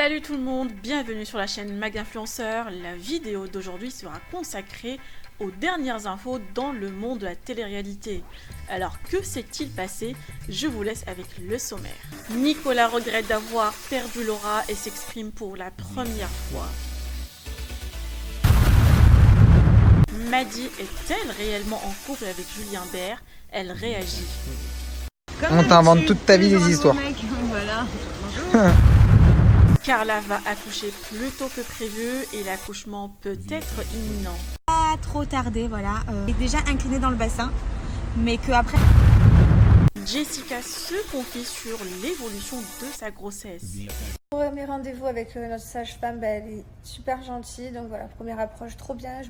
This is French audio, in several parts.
Salut tout le monde, bienvenue sur la chaîne Mag Influenceur. La vidéo d'aujourd'hui sera consacrée aux dernières infos dans le monde de la télé-réalité. Alors que s'est-il passé? Je vous laisse avec le sommaire. Nicolas regrette d'avoir perdu Laura et s'exprime pour la première fois. Maddy est-elle réellement en couple avec Julien Bert? Elle réagit. On t'invente toute ta vie des histoires. Voilà. Carla va accoucher plus tôt que prévu et l'accouchement peut être imminent. Pas trop tardé, voilà. Elle est déjà inclinée dans le bassin, mais que après. Jessica se confie sur l'évolution de sa grossesse. Premier rendez-vous avec notre sage-femme, elle est super gentille, donc voilà, première approche trop bien.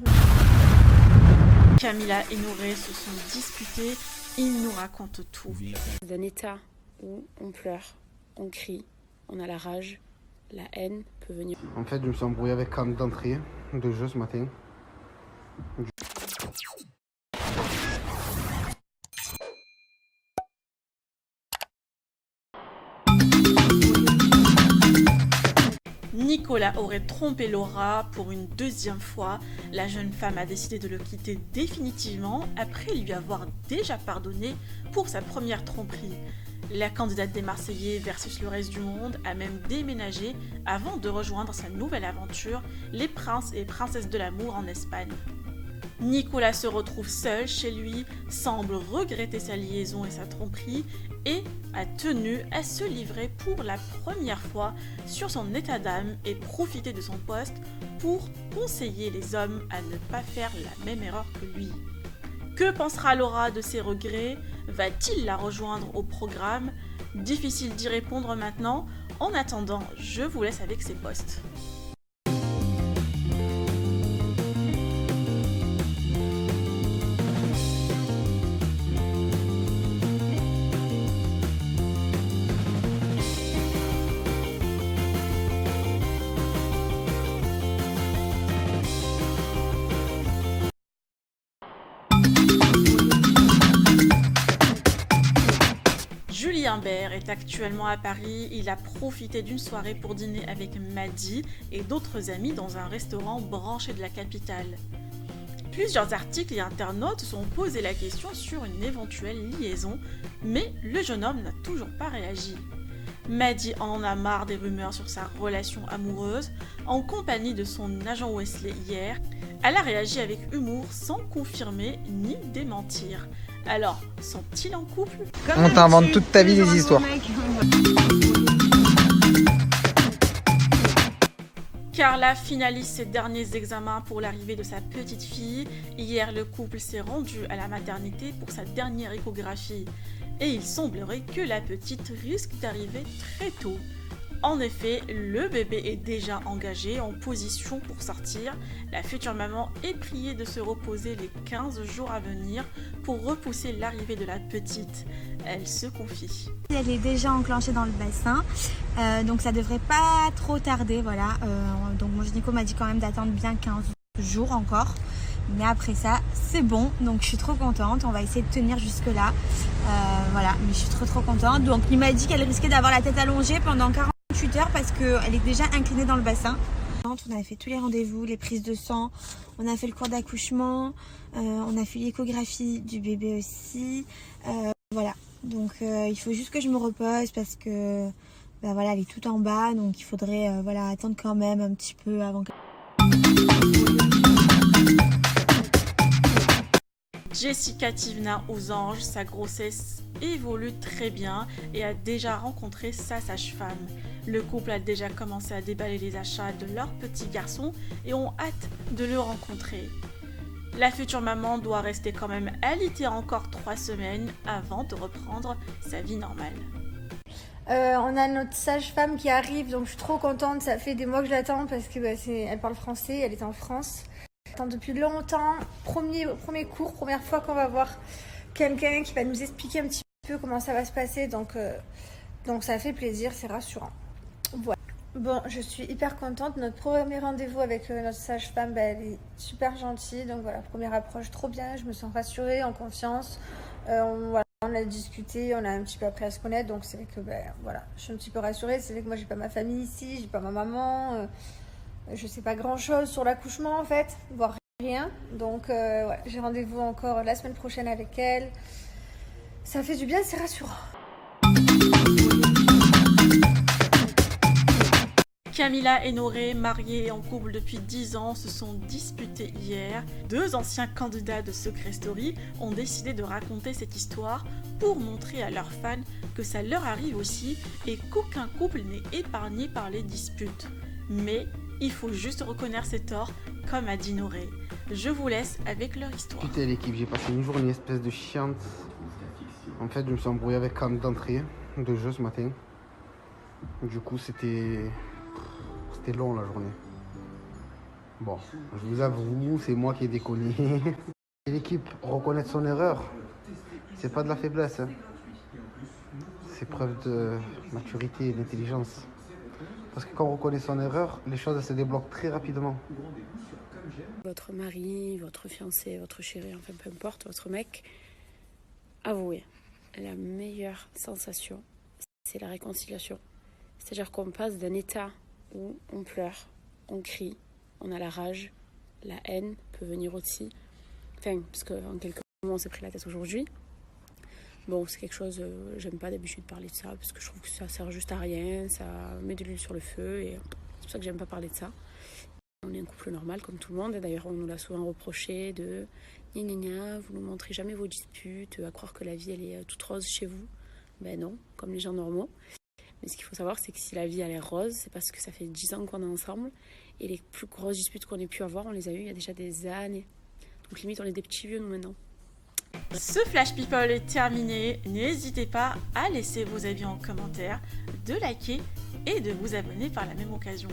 Camila et Nouré se sont disputés, ils nous racontent tout. D'un état où on pleure, on crie, on a la rage, la haine peut venir. En fait, je me suis embrouillé avec Cam d'entrée de jeu ce matin. Nicolas aurait trompé Laura pour une deuxième fois. La jeune femme a décidé de le quitter définitivement après lui avoir déjà pardonné pour sa première tromperie. La candidate des Marseillais versus le reste du monde a même déménagé avant de rejoindre sa nouvelle aventure, les princes et princesses de l'amour en Espagne. Nicolas se retrouve seul chez lui, semble regretter sa liaison et sa tromperie et a tenu à se livrer pour la première fois sur son état d'âme et profiter de son poste pour conseiller les hommes à ne pas faire la même erreur que lui. Que pensera Laura de ses regrets? Va-t-il la rejoindre au programme? Difficile d'y répondre maintenant. En attendant, je vous laisse avec ses posts. Julien Bert est actuellement à Paris, il a profité d'une soirée pour dîner avec Maddy et d'autres amis dans un restaurant branché de la capitale. Plusieurs articles et internautes se sont posé la question sur une éventuelle liaison, mais le jeune homme n'a toujours pas réagi. Maddy en a marre des rumeurs sur sa relation amoureuse, en compagnie de son agent Wesley hier. Elle a réagi avec humour sans confirmer ni démentir. Alors, sont-ils en couple? On t'invente toute ta vie des histoires. Carla finalise ses derniers examens pour l'arrivée de sa petite fille. Hier, le couple s'est rendu à la maternité pour sa dernière échographie. Et il semblerait que la petite risque d'arriver très tôt. En effet, le bébé est déjà engagé en position pour sortir. La future maman est priée de se reposer les 15 jours à venir pour repousser l'arrivée de la petite. Elle se confie. Elle est déjà enclenchée dans le bassin, donc ça devrait pas trop tarder, voilà. Donc mon gynéco m'a dit quand même d'attendre bien 15 jours encore. Mais après ça, c'est bon, donc je suis trop contente. On va essayer de tenir jusque là. Voilà, mais je suis trop contente. Donc il m'a dit qu'elle risquait d'avoir la tête allongée pendant 48 heures parce qu'elle est déjà inclinée dans le bassin. On avait fait tous les rendez-vous, les prises de sang, on a fait le cours d'accouchement, on a fait l'échographie du bébé aussi. Voilà, donc il faut juste que je me repose parce que bah, voilà, elle est tout en bas, donc il faudrait voilà, attendre quand même un petit peu avant que... Jessica Tivna aux anges, sa grossesse évolue très bien et a déjà rencontré sa sage-femme. Le couple a déjà commencé à déballer les achats de leur petit garçon et ont hâte de le rencontrer. La future maman doit rester quand même alitée encore 3 semaines avant de reprendre sa vie normale. On a notre sage-femme qui arrive, donc je suis trop contente. Ça fait des mois que je l'attends parce que elle parle français, elle est en France. J'attends depuis longtemps. Premier cours, première fois qu'on va voir quelqu'un qui va nous expliquer un petit peu comment ça va se passer. Donc ça fait plaisir, c'est rassurant. Voilà. Bon, je suis hyper contente. Notre premier rendez-vous avec notre sage-femme, elle est super gentille. Donc voilà, première approche trop bien. Je me sens rassurée, en confiance. Voilà. On a discuté, on a un petit peu appris à se connaître, donc c'est vrai que voilà, je suis un petit peu rassurée. C'est vrai que moi j'ai pas ma famille ici, j'ai pas ma maman, je sais pas grand chose sur l'accouchement en fait, voire rien. Donc ouais, j'ai rendez-vous encore la semaine prochaine avec elle. Ça fait du bien, c'est rassurant. Camilla et Noré, mariés et en couple depuis 10 ans, se sont disputés hier. Deux anciens candidats de Secret Story ont décidé de raconter cette histoire pour montrer à leurs fans que ça leur arrive aussi et qu'aucun couple n'est épargné par les disputes. Mais il faut juste reconnaître ses torts, comme a dit Noré. Je vous laisse avec leur histoire. Putain l'équipe, j'ai passé une journée espèce de chiante. En fait, je me suis embrouillé avec Cam d'entrée de jeu ce matin. Du coup, c'était long la journée. Bon, je vous avoue, c'est moi qui ai déconné. L'équipe, reconnaître son erreur, c'est pas de la faiblesse. Hein. C'est preuve de maturité et d'intelligence. Parce que quand on reconnaît son erreur, les choses elles se débloquent très rapidement. Votre mari, votre fiancé, votre chéri, enfin peu importe, votre mec, avouez, la meilleure sensation, c'est la réconciliation. C'est-à-dire qu'on passe d'un état où on pleure, on crie, on a la rage, la haine peut venir aussi. Enfin, parce qu'en quelques moments, on s'est pris la tête aujourd'hui. Bon, c'est quelque chose, j'aime pas d'habitude parler de ça, parce que je trouve que ça sert juste à rien, ça met de l'huile sur le feu, et c'est pour ça que j'aime pas parler de ça. On est un couple normal, comme tout le monde, et d'ailleurs, on nous l'a souvent reproché de « gna gna gna, vous nous montrez jamais vos disputes, à croire que la vie, elle est toute rose chez vous. » Ben non, comme les gens normaux. Mais ce qu'il faut savoir, c'est que si la vie elle est rose, c'est parce que ça fait 10 ans qu'on est ensemble. Et les plus grosses disputes qu'on ait pu avoir, on les a eues il y a déjà des années. Donc limite, on est des petits vieux, nous, maintenant. Ce Flash People est terminé. N'hésitez pas à laisser vos avis en commentaire, de liker et de vous abonner par la même occasion.